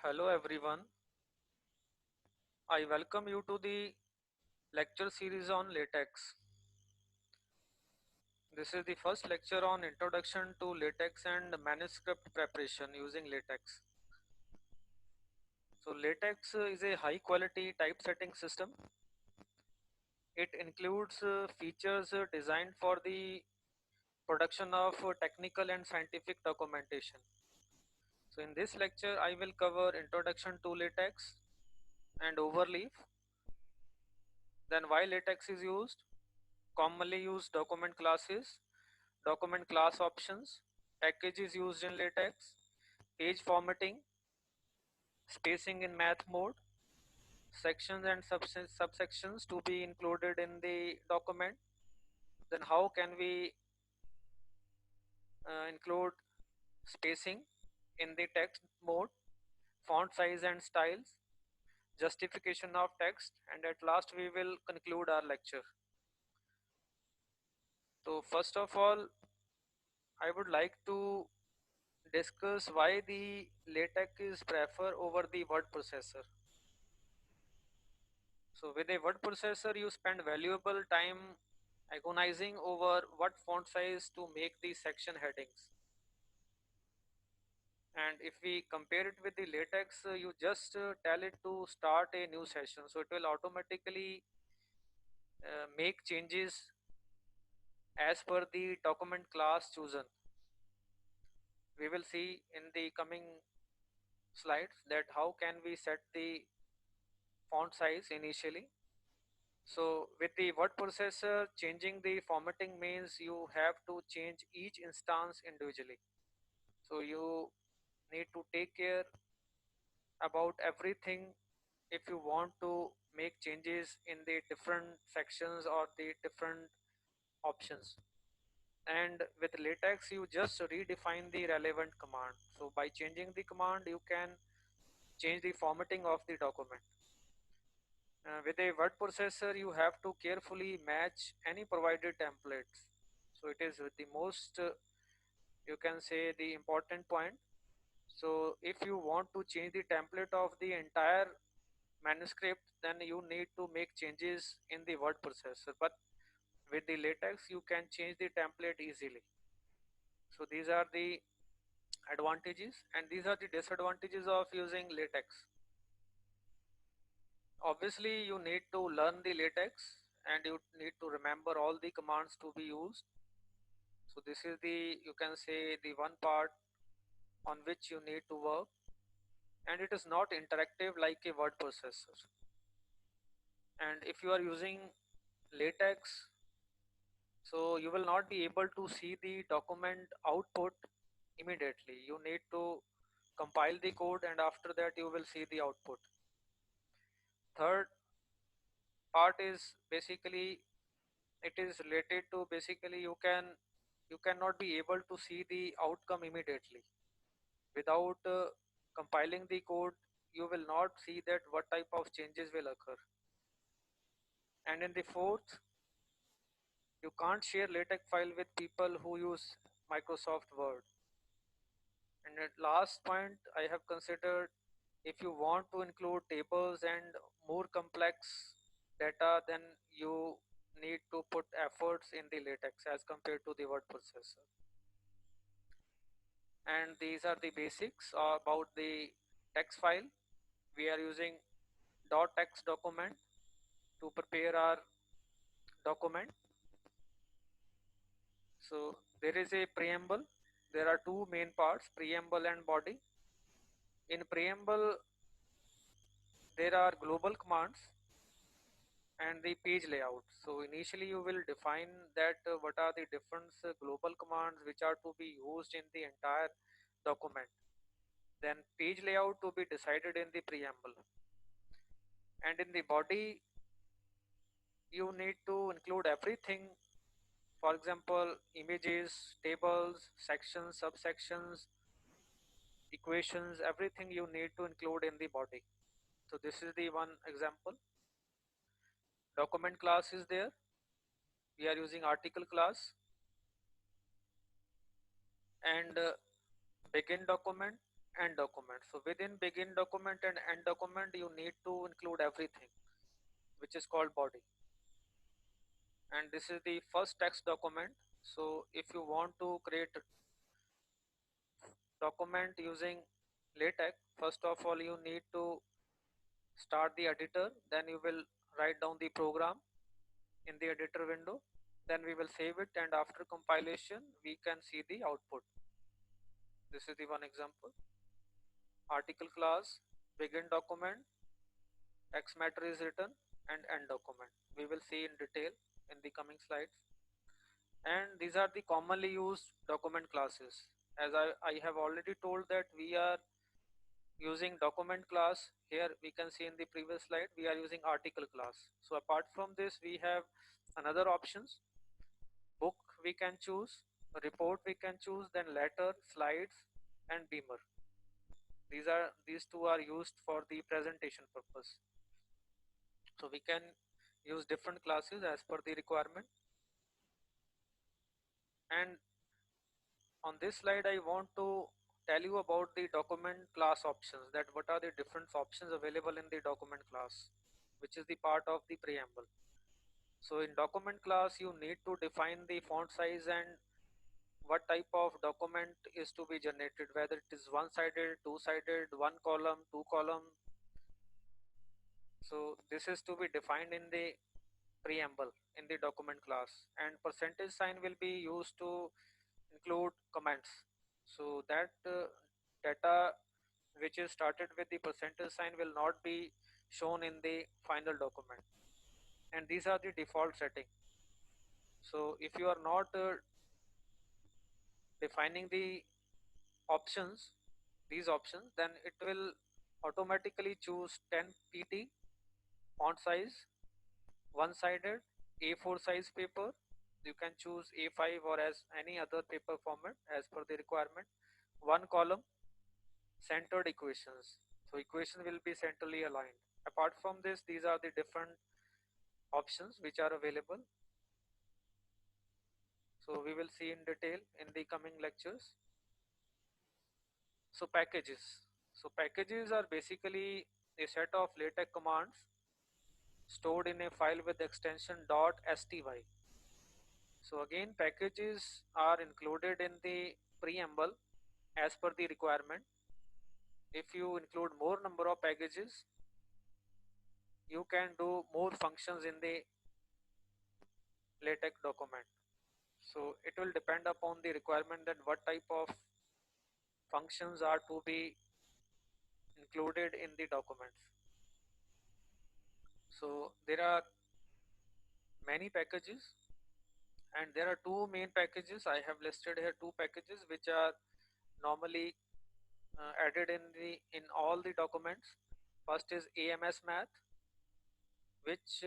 Hello everyone, I welcome you to the lecture series on latex. This is the first lecture on introduction to latex and manuscript preparation using latex. So latex is a high quality typesetting system. It includes features designed for the production of technical and scientific documentation. So in this lecture I will cover introduction to latex and overleaf, then why latex is used, commonly used document classes, document class options, packages used in latex, page formatting, spacing in math mode, sections and subsections to be included in the document, then how can we include spacing in the text mode, font size and styles, justification of text, and at last we will conclude our lecture. So first of all, I would like to discuss why the latex is preferred over the word processor. So with a word processor, you spend valuable time agonizing over what font size to make the section headings. And if we compare it with the latex, you just tell it to start a new session. So it will automatically make changes as per the document class chosen. We will see in the coming slides that how can we set the font size initially. So with the word processor, changing the formatting means you have to change each instance individually. So you need to take care about everything if you want to make changes in the different sections or the different options. And with latex, you just redefine the relevant command. So by changing the command, you can change the formatting of the document. With a word processor, you have to carefully match any provided templates. So it is the most, you can say, the important point. So if you want to change the template of the entire manuscript, then you need to make changes in the word processor. But with the latex, you can change the template easily. So these are the advantages, and these are the disadvantages of using latex. Obviously, you need to learn the latex and you need to remember all the commands to be used. So this is the, you can say, the one part on which you need to work, and it is not interactive like a word processor. And if you are using latex, so you will not be able to see the document output immediately. You need to compile the code and after that you will see the output. Third part is basically, it is related to basically you cannot be able to see the outcome immediately. Without compiling the code, you will not see that what type of changes will occur. And in the fourth, you can't share latex file with people who use Microsoft Word. And at last point, I have considered, if you want to include tables and more complex data, then you need to put efforts in the latex as compared to the word processor. And these are the basics about the text file. We are using .text document to prepare our document. So there is a preamble. There are two main parts, preamble and body. In preamble, there are global commands and the page layout. So initially you will define that what are the different global commands which are to be used in the entire document. Then page layout to be decided in the preamble. And in the body, you need to include everything. For example, images, tables, sections, subsections, equations, everything you need to include in the body. So this is the one example. Document class is there. We are using article class. And begin document. end document. So within begin document and end document, you need to include everything, which is called body. And this is the first text document. So if you want to create document using latex, first of all you need to start the editor, then you will write down the program in the editor window, then we will save it, and after compilation we can see the output. This is the one example. Article class, begin document, text matter is written, and end document we will see in detail in the coming slides. And these are the commonly used document classes. As I have already told that we are using document class. Here we can see in the previous slide we are using article class. So apart from this we have another options. Book we can choose, report we can choose, then letter, slides, and beamer. These two are used for the presentation purpose. So we can use different classes as per the requirement. And on this slide I want to tell you about the document class options, that what are the different options available in the document class, which is the part of the preamble. So in document class you need to define the font size and what type of document is to be generated, whether it is one-sided, two-sided, one column, two column. So this is to be defined in the preamble in the document class, and percentage sign will be used to include comments. So that data which is started with the percentage sign will not be shown in the final document, and these are the default setting. So if you are not defining the options, these options, then it will automatically choose 10 pt font size, one sided, A4 size paper. You can choose A5 or as any other paper format as per the requirement. One column, centered equations. So equation will be centrally aligned. Apart from this, these are the different options which are available. So we will see in detail in the coming lectures. So packages. So packages are basically a set of LaTeX commands stored in a file with extension .sty. So again, packages are included in the preamble as per the requirement. If you include more number of packages, you can do more functions in the LaTeX document. So it will depend upon the requirement that what type of functions are to be included in the documents. So there are many packages, and there are two main packages. I have listed here two packages which are normally added in all the documents. First is AMS Math, which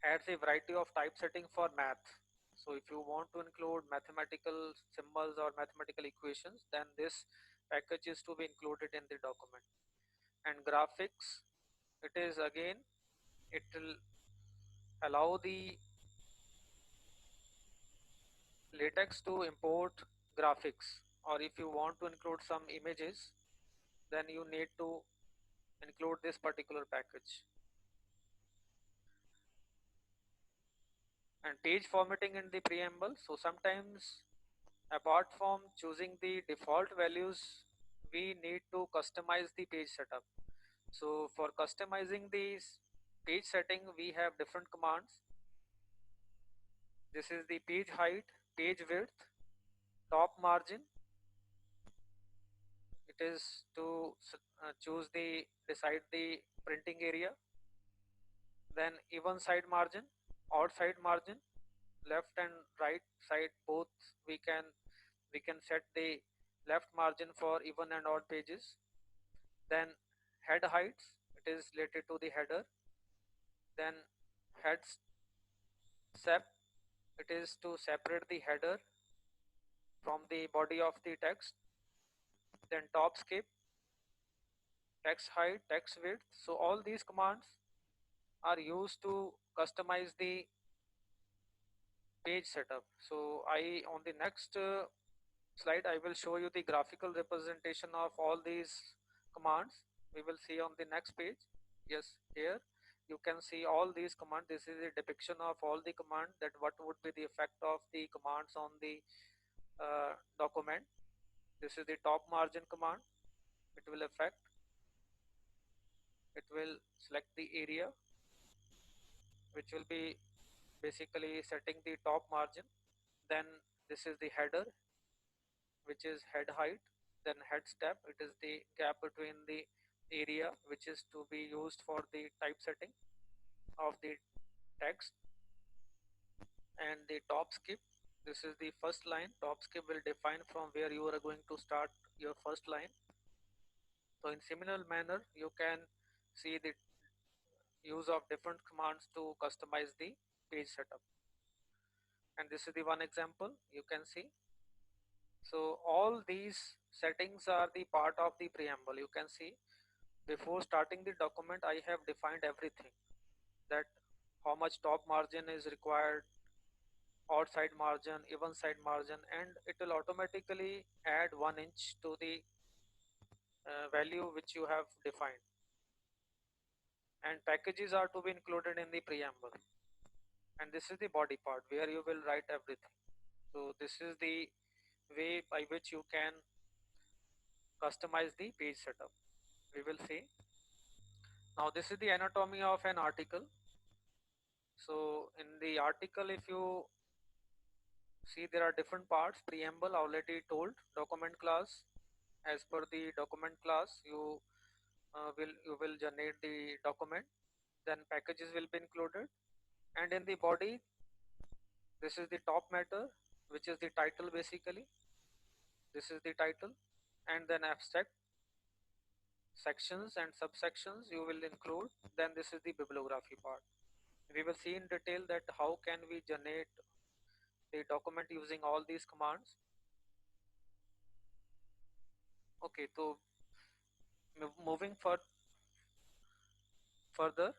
adds a variety of typesetting for math. So if you want to include mathematical symbols or mathematical equations, then this package is to be included in the document. And graphics, it is again, it will allow the latex to import graphics, or if you want to include some images, then you need to include this particular package. And page formatting in the preamble. So sometimes apart from choosing the default values, we need to customize the page setup. So for customizing these page setting, we have different commands. This is the page height, page width, top margin. It is to choose the decide the printing area. Then even side margin, odd side margin, left and right side both we can set the left margin for even and odd pages. Then head heights, it is related to the header. Then head sep, it is to separate the header from the body of the text. Then top skip, text height, text width. So all these commands are used to customize the page setup. So I on the next slide I will show you the graphical representation of all these commands. We will see on the next page. Yes, here you can see all these commands. This is a depiction of all the command, that what would be the effect of the commands on the document. This is the top margin command. It will affect, it will select the area, which will be basically setting the top margin. Then this is the header, which is head height. Then head step, it is the gap between the area which is to be used for the typesetting of the text. And the top skip, this is the first line. Top skip will define from where you are going to start your first line. So in similar manner, you can see the use of different commands to customize the page setup. And this is the one example you can see. So all these settings are the part of the preamble. You can see before starting the document I have defined everything, that how much top margin is required, odd side margin, even side margin, and it will automatically add 1 inch to the value which you have defined. And packages are to be included in the preamble. And this is the body part where you will write everything. So this is the way by which you can customize the page setup. We will see. Now this is the anatomy of an article. So in the article, if you see, there are different parts. Preamble already told. Document class, as per the document class you will generate the document. Then packages will be included, and in the body, this is the top matter, which is the title basically. This is the title, and then abstract, sections and subsections you will include. Then this is the bibliography part. We will see in detail that how can we generate the document using all these commands. Okay, so moving further,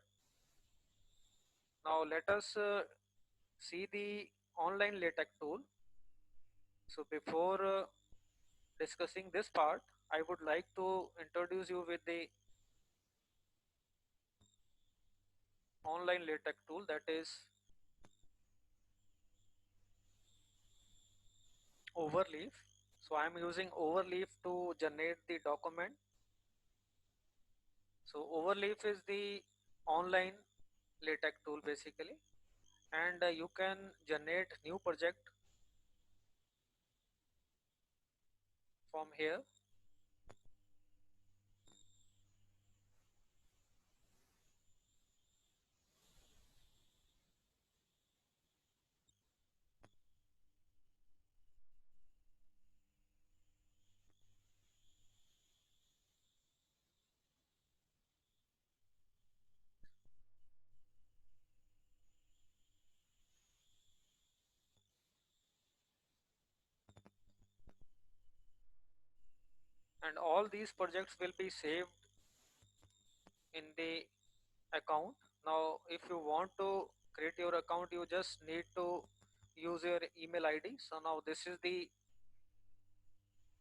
now let us see the online LaTeX tool. So before discussing this part, I would like to introduce you with the online LaTeX tool, that is Overleaf. So I am using Overleaf to generate the document. So Overleaf is the online LaTeX tool basically, and you can generate new project from here. And all these projects will be saved in the account. Now if you want to create your account, you just need to use your email ID. So now this is the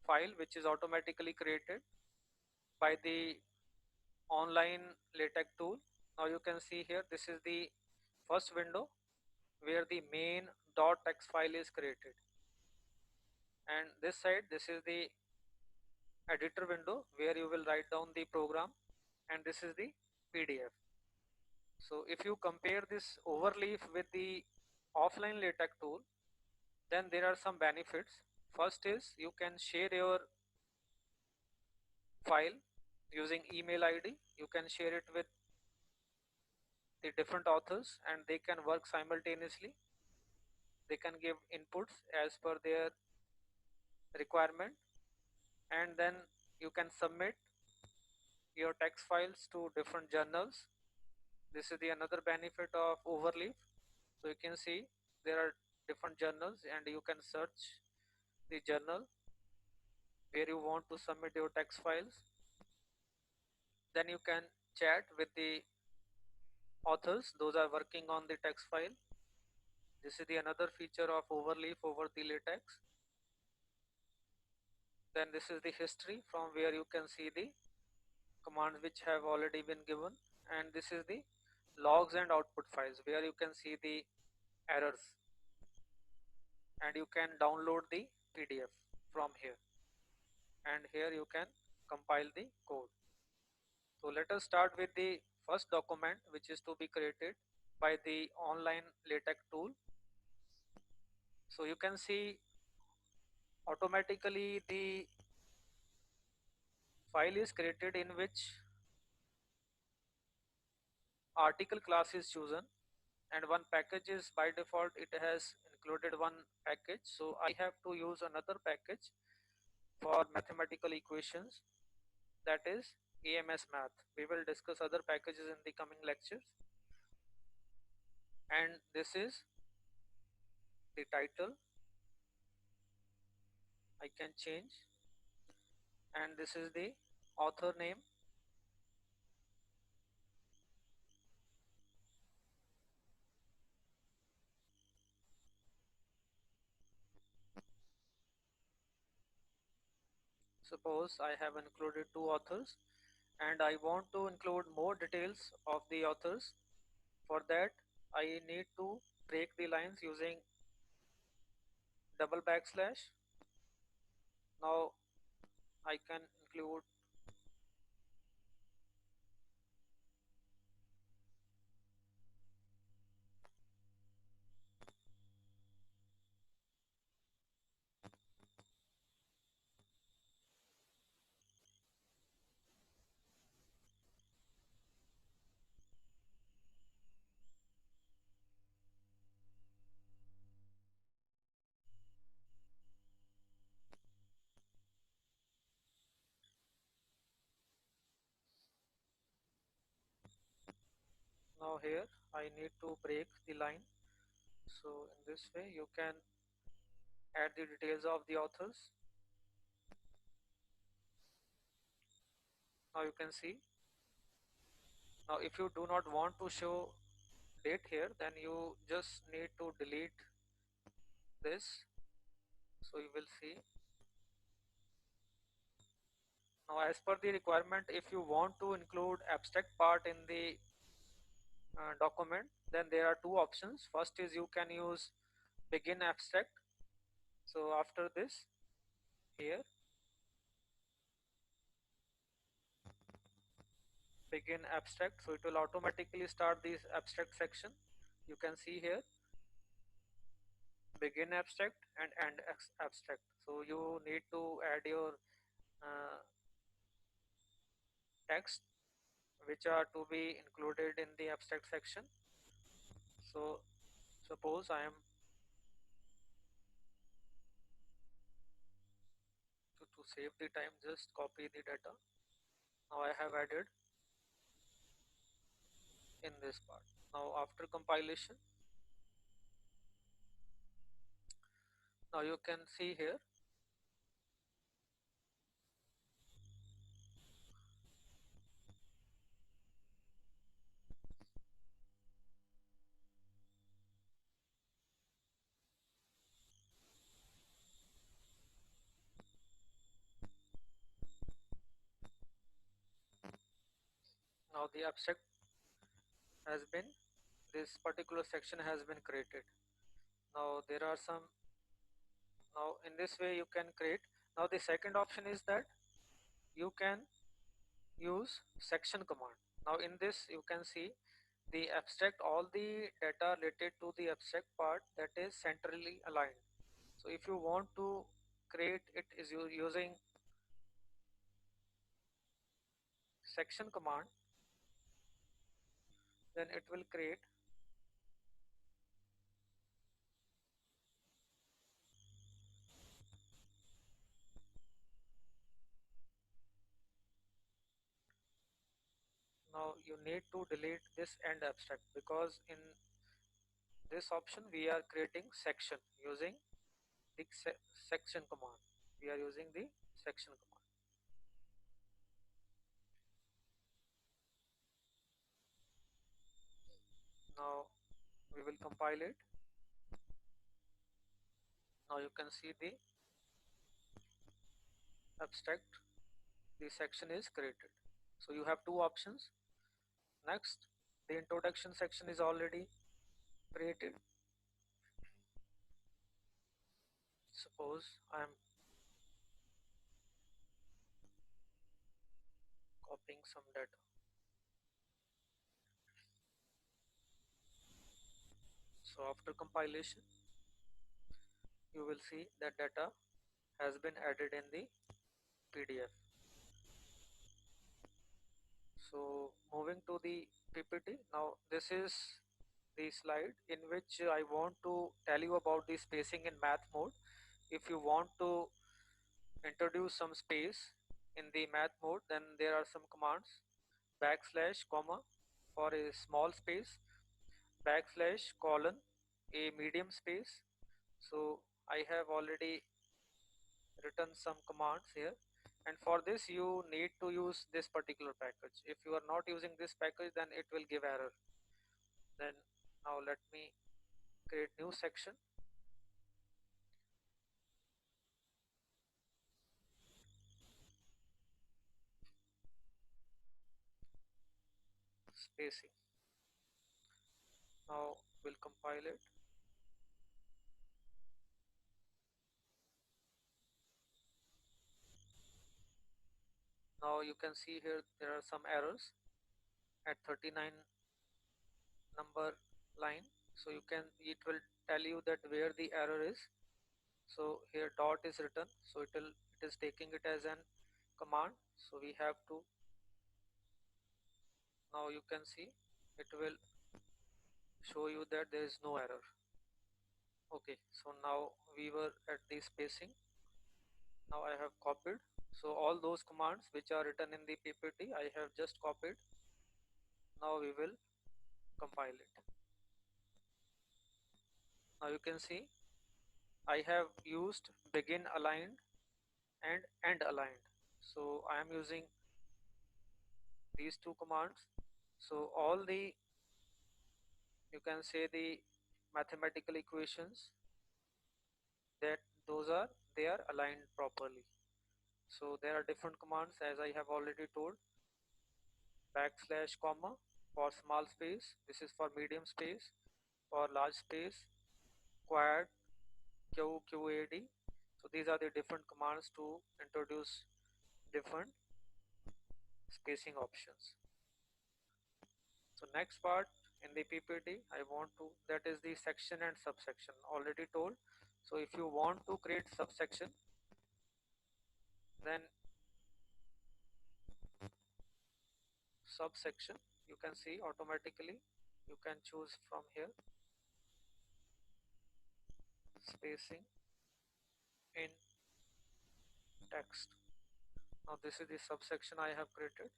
file which is automatically created by the online LaTeX tool. Now you can see here, this is the first window where the main .text file is created, and this side, this is the editor window where you will write down the program, and this is the PDF. So if you compare this Overleaf with the offline LaTeX tool, then there are some benefits. First is you can share your file using email ID. You can share it with the different authors and they can work simultaneously. They can give inputs as per their requirement, and then you can submit your text files to different journals. This is the another benefit of Overleaf. So you can see there are different journals and you can search the journal where you want to submit your text files. Then you can chat with the authors, those are working on the text file. This is the another feature of Overleaf over the LaTeX. Then this is the history from where you can see the commands which have already been given, and this is the logs and output files where you can see the errors, and you can download the PDF from here, and here you can compile the code. So let us start with the first document which is to be created by the online LaTeX tool. So you can see automatically the file is created in which article class is chosen, and one package is by default it has included one package, so I have to use another package for mathematical equations, that is AMS math. We will discuss other packages in the coming lectures. And this is the title, I can change, and this is the author name. Suppose I have included two authors and I want to include more details of the authors. For that I need to break the lines using double backslash. Now I can include, now here I need to break the line. So in this way you can add the details of the authors. Now you can see, now if you do not want to show date here, then you just need to delete this. So you will see, now as per the requirement, if you want to include abstract part in the document, then there are two options. First is you can use begin abstract. So after this, here begin abstract, so it will automatically start this abstract section. You can see here begin abstract and end abstract. So you need to add your uh, text which are to be included in the abstract section. So suppose I am to save the time, just copy the data. Now I have added in this part. Now after compilation, now you can see here, now the abstract has been, this particular section has been created. Now there are some, now in this way you can create. Now the second option is that you can use section command. Now in this you can see the abstract, all the data related to the abstract part, that is centrally aligned. So if you want to create it is using section command, then it will create. Now you need to delete this end abstract, because in this option we are creating section using the section command. We are using the section command. Now we will compile it. Now you can see the abstract, the section is created. So you have two options. Next, the introduction section is already created. Suppose I am copying some data. So after compilation, you will see that data has been added in the PDF. So moving to the PPT, now this is the slide in which I want to tell you about the spacing in math mode. If you want to introduce some space in the math mode, then there are some commands: backslash comma for a small space, backslash colon a medium space. So I have already written some commands here, and for this you need to use this particular package. If you are not using this package, then it will give error. Then now let me create new section, spacing. Now we'll compile it. Now you can see here there are some errors at 39 number line. So you can, it will tell you that where the error is. So here dot is written, so it is taking it as an command. So we have to, now you can see it will show you that there is no error. Okay, so now we were at the spacing. Now I have copied. So all those commands which are written in the PPT, I have just copied. Now we will compile it. Now you can see I have used begin aligned and end aligned. So I am using these two commands. So all the, you can say, the mathematical equations, that those are, they are aligned properly. So there are different commands as I have already told. Backslash comma for small space, this is for medium space. For large space, quad, QQAD. So these are the different commands to introduce different spacing options. So next part in the PPT I want to, that is the section and subsection, already told. So if you want to create subsection, then subsection, you can see automatically you can choose from here, spacing in text. Now this is the subsection I have created,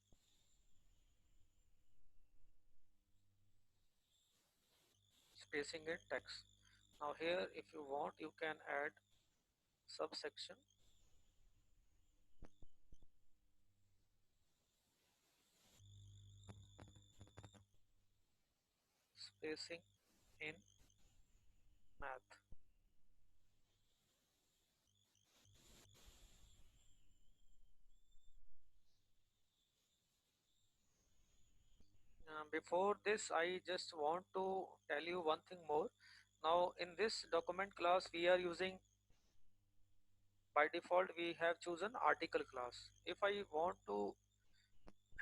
spacing in text. Now here if you want you can add subsection, spacing in math. Before this I just want to tell you one thing more. Now in this document class we are using, by default we have chosen article class. If I want to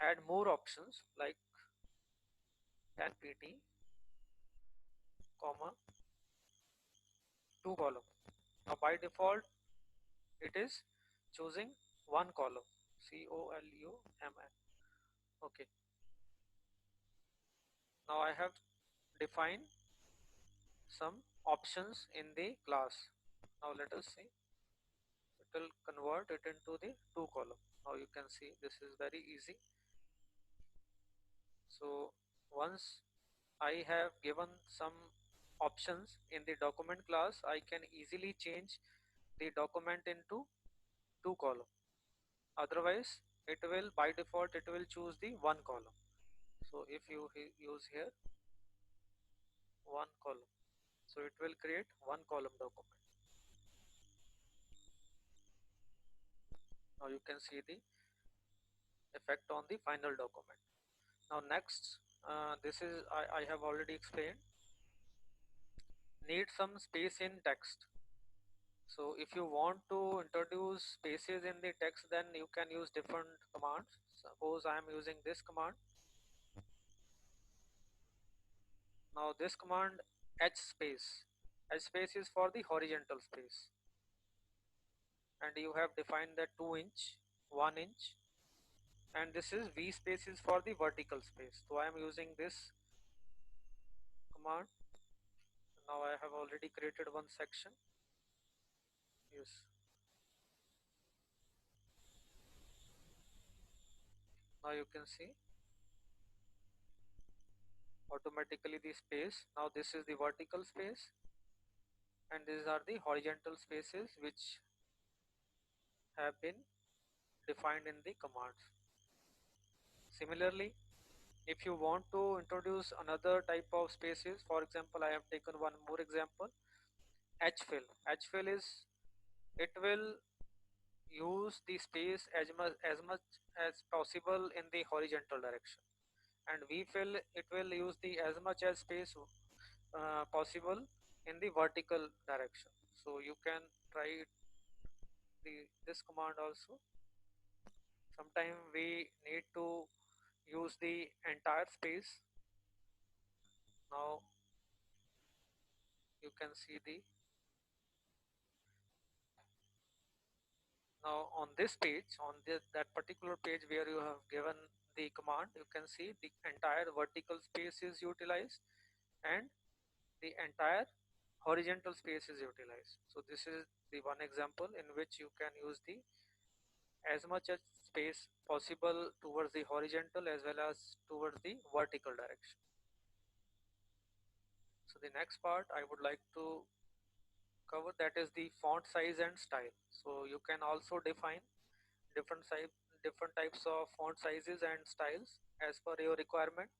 add more options like 10pt comma 2 column, now by default it is choosing one column, column. Okay, now I have defined some options in the class. Now let us see, it will convert it into the 2 column. Now you can see this is very easy. So once I have given some options in the document class, I can easily change the document into 2 column. Otherwise it will, by default it will choose the 1 column. So if you use here 1 column, so it will create 1 column document. Now you can see the effect on the final document. Now next, this is I have already explained, need some space in text. So if you want to introduce spaces in the text, then you can use different commands. Suppose I am using this command. Now this command h space. H space is for the horizontal space, and you have defined that 2 inch, 1 inch, and this is v space is for the vertical space. So I am using this command. Now I have already created one section. Yes. Now you can see automatically the space. Now this is the vertical space, and these are the horizontal spaces which have been defined in the commands. Similarly, if you want to introduce another type of spaces, for example, I have taken one more example, h-fill. H-fill is, it will use the space as much as possible in the horizontal direction, and v-fill, it will use the as much as space possible in the vertical direction. So you can try this command also. Sometimes we need to use the entire space. Now you can see the, now on this page, on that particular page where you have given the command, you can see the entire vertical space is utilized and the entire horizontal space is utilized. So this is the one example in which you can use the as much as space possible towards the horizontal as well as towards the vertical direction. So the next part I would like to cover, that is the font size and style. So you can also define different different types of font sizes and styles as per your requirement.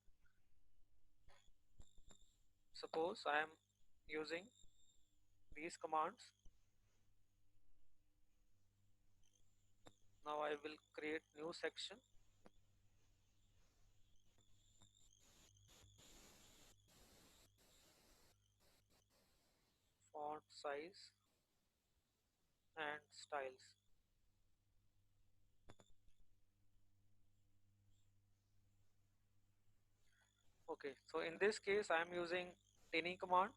Suppose I am using these commands. Now I will create new section, font size and styles. Okay, so in this case I am using tiny command,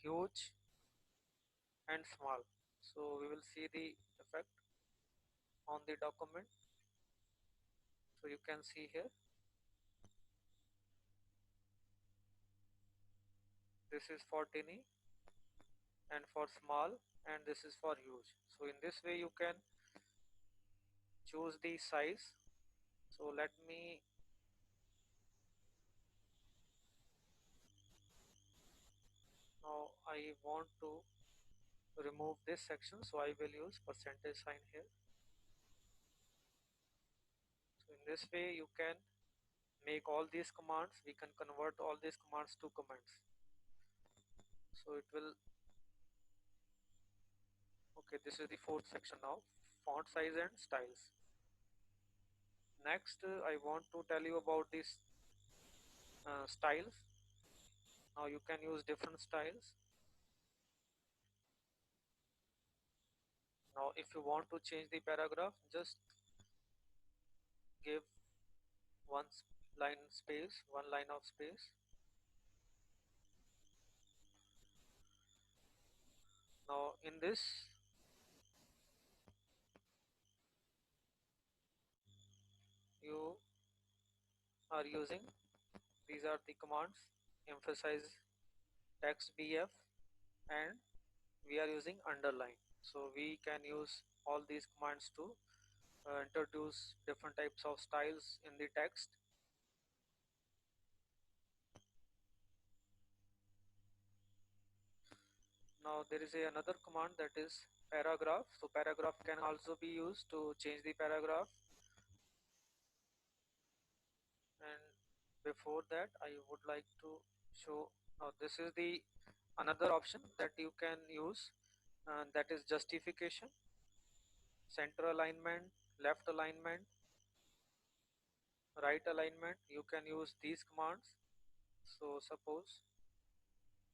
huge and small. So we will see the effect on the document. So you can see here, this is for tiny and for small, and this is for huge. So in this way you can choose the size. So let me, now I want to remove this section, so I will use percentage sign here. So in this way you can make all these commands, we can convert all these commands to comments. So it will, okay, this is the fourth section now, font size and styles. Next I want to tell you about these styles. Now you can use different styles. Now if you want to change the paragraph, just give one line space, one line of space. Now in this, you are using, these are the commands, emphasize, text bf, and we are using underline. So we can use all these commands to introduce different types of styles in the text. Now there is another command, that is paragraph. So paragraph can also be used to change the paragraph. And before that I would like to show, now this is the another option that you can use, that is justification. center alignment, left alignment, right alignment. You can use these commands. So suppose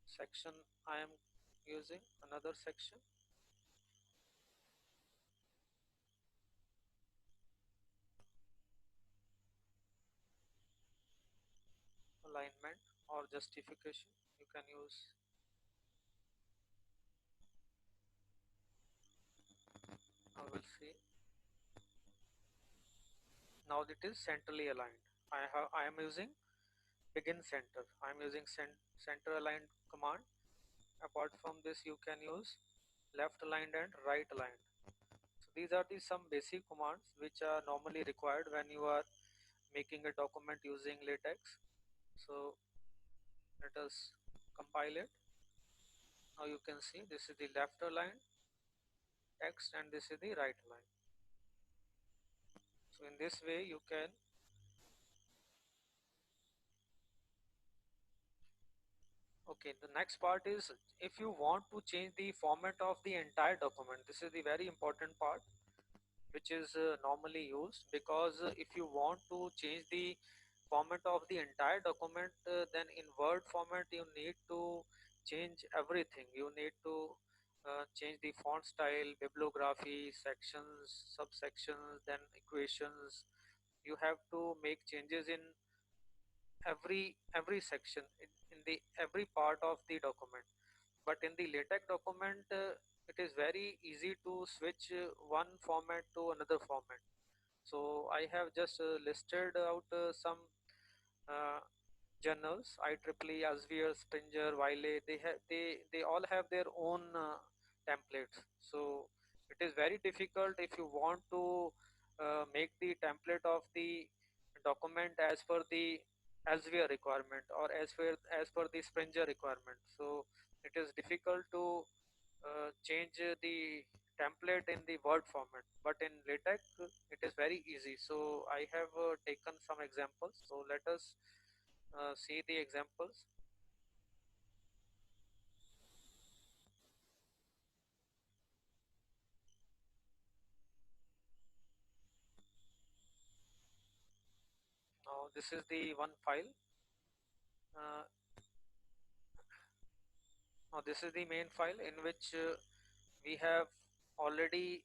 section I am using another section, alignment or justification. You can use, I will see. Now it is centrally aligned. I am using begin center. I am using center aligned command. Apart from this, you can use left aligned and right aligned. So these are the some basic commands which are normally required when you are making a document using latex. So let us compile it. Now you can see this is the left aligned text and this is the right line. So in this way you can, okay, the next part is if you want to change the format of the entire document. This is the very important part which is normally used, because if you want to change the format of the entire document, then in Word format you need to change everything. You need to change the font style, bibliography, sections, subsections, then equations. You have to make changes in every section, in the every part of the document. But in the latex document, it is very easy to switch one format to another format. So I have just listed out some uh, journals, IEEE, Elsevier, Springer, Wiley. They all have their own templates. So it is very difficult if you want to make the template of the document as per the Elsevier requirement or as per the Springer requirement. So it is difficult to change the template in the Word format, but in latex it is very easy. So I have taken some examples, so let us see the examples. Now this is the one file. uh, Now this is the main file in which we have already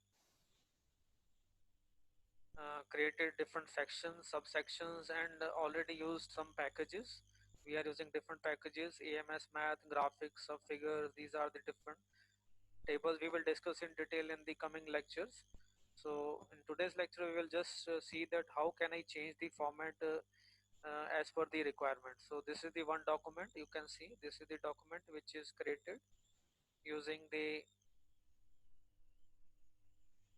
created different sections, subsections, and already used some packages. We are using different packages: AMS Math, graphics, subfigure. These are the different tables we will discuss in detail in the coming lectures. So in today's lecture we will just see that how can I change the format as per the requirement. So this is the one document. You can see this is the document which is created using the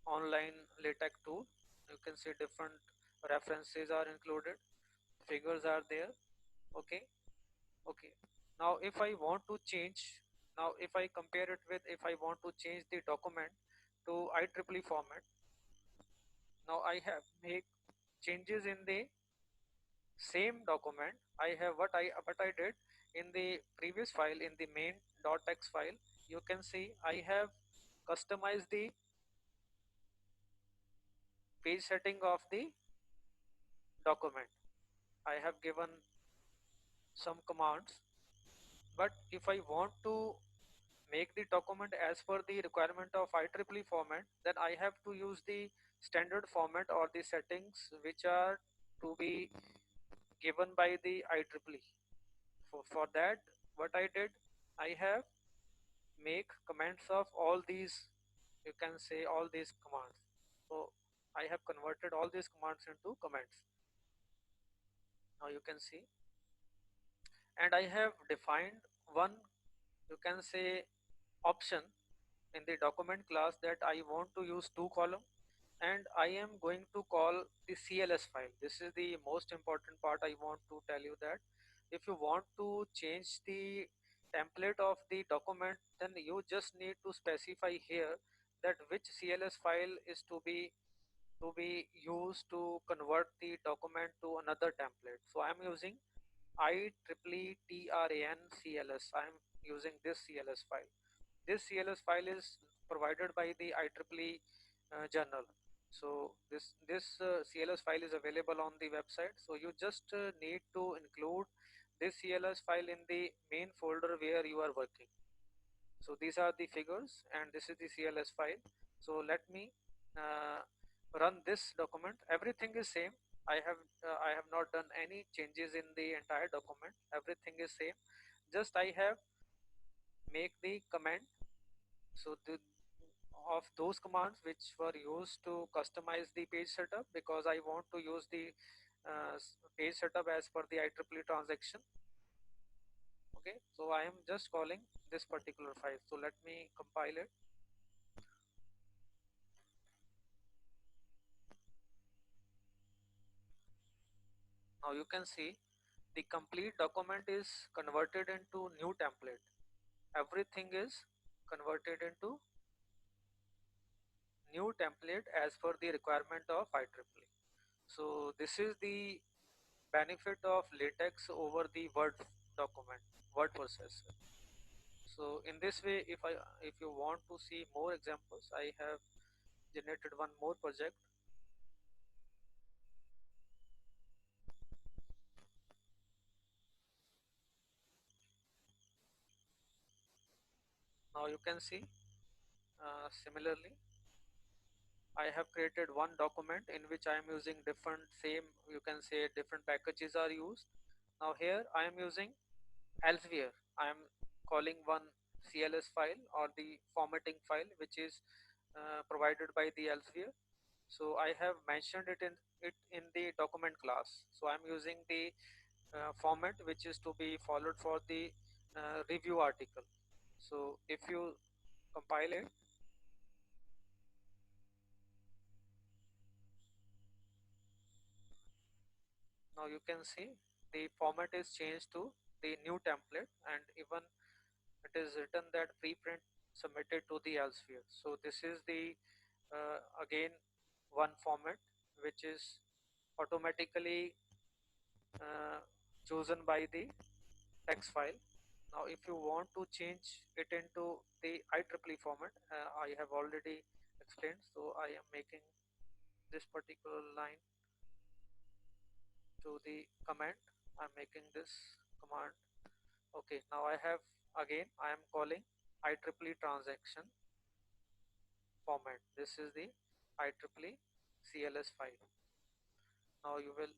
online latex tool. You can see different references are included, figures are there. Okay, okay. Now if I want to change, now if I compare it with, if I want to change the document to IEEE format, now I have make changes in the same document. I have what I did in the previous file, in the main.txt file. You can see I have customized the page setting of the document. I have given some commands, but if I want to make the document as per the requirement of IEEE format, then I have to use the standard format or the settings which are to be given by the IEEE. For that, what I did, I have make comments of all these, you can say all these commands. So I have converted all these commands into comments. Now you can see, and I have defined one, you can say, option in the document class that I want to use two column, and I am going to call the CLS file. This is the most important part. I want to tell you that if you want to change the template of the document, then you just need to specify here that which CLS file is to be used to convert the document to another template. So I am using IEEE CLS. I am using this CLS file. This CLS file is provided by the IEEE journal. So this CLS file is available on the website. So you just need to include this CLS file in the main folder where you are working. So these are the figures and this is the CLS file. So let me uh, run this document. Everything is same. I have not done any changes in the entire document. Everything is same. Just I have make the command. So of those commands which were used to customize the page setup, because I want to use the page setup as per the IEEE transaction. Okay, so I am just calling this particular file. So let me compile it. Now you can see the complete document is converted into new template. Everything is converted into new template as per the requirement of IEEE. So this is the benefit of latex over the Word document, word processor. So in this way, if you want to see more examples, I have generated one more project. Now you can see similarly I have created one document in which I am using different same, you can say different packages are used. Now here I am using elsewhere. I am calling one CLS file or the formatting file which is provided by the elsewhere. So I have mentioned it in the document class. So I am using the format which is to be followed for the review article. So if you compile it, now you can see the format is changed to the new template, and even it is written that preprint submitted to the elsewhere. So this is the again one format which is automatically uh, chosen by the text file. Now if you want to change it into the IEEE format, I have already explained. So I am making this particular line to the command. I'm making this command. Okay, now I have again I am calling IEEE transaction format. This is the IEEE CLS file. Now you will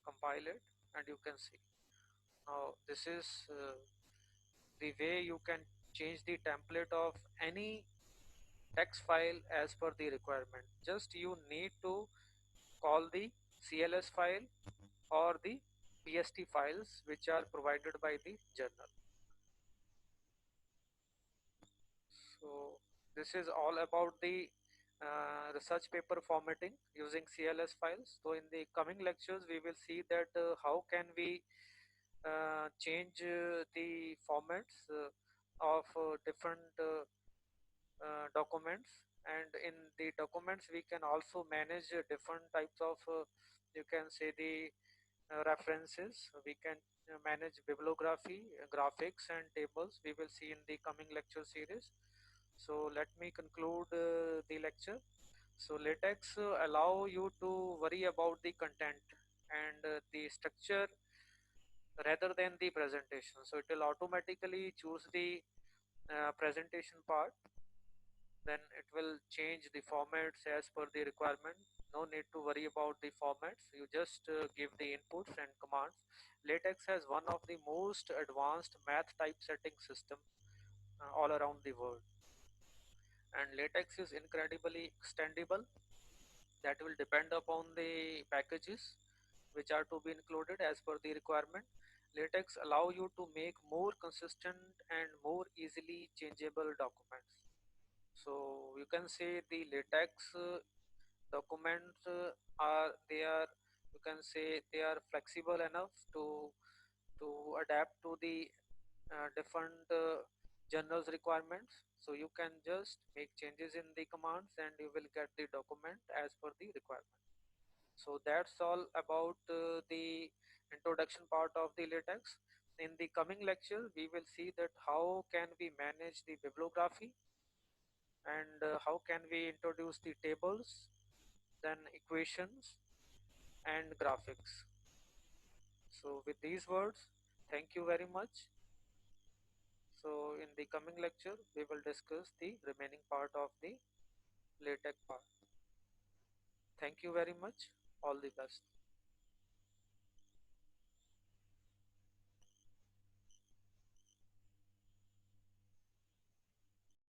compile it and you can see. Now this is the way you can change the template of any text file as per the requirement. Just you need to call the CLS file or the PST files which are provided by the journal. So this is all about the research paper formatting using CLS files. So in the coming lectures, we will see that how can we change the formats of different documents, and in the documents we can also manage different types of you can say the references. We can manage bibliography, graphics and tables. We will see in the coming lecture series. So let me conclude the lecture. So latex allow you to worry about the content and the structure rather than the presentation. So it will automatically choose the presentation part, then it will change the formats as per the requirement. No need to worry about the formats. You just give the inputs and commands. Latex has one of the most advanced math typesetting system all around the world, and latex is incredibly extendable. That will depend upon the packages which are to be included as per the requirement. Latex allow you to make more consistent and more easily changeable documents. So you can say the latex documents are you can say they are flexible enough to adapt to the different journals requirements. So you can just make changes in the commands and you will get the document as per the requirement. So that's all about the introduction part of the latex. In the coming lecture we will see that how can we manage the bibliography, and how can we introduce the tables, then equations and graphics. So with these words, thank you very much. So in the coming lecture, we will discuss the remaining part of the LaTeX part. Thank you very much. All the best.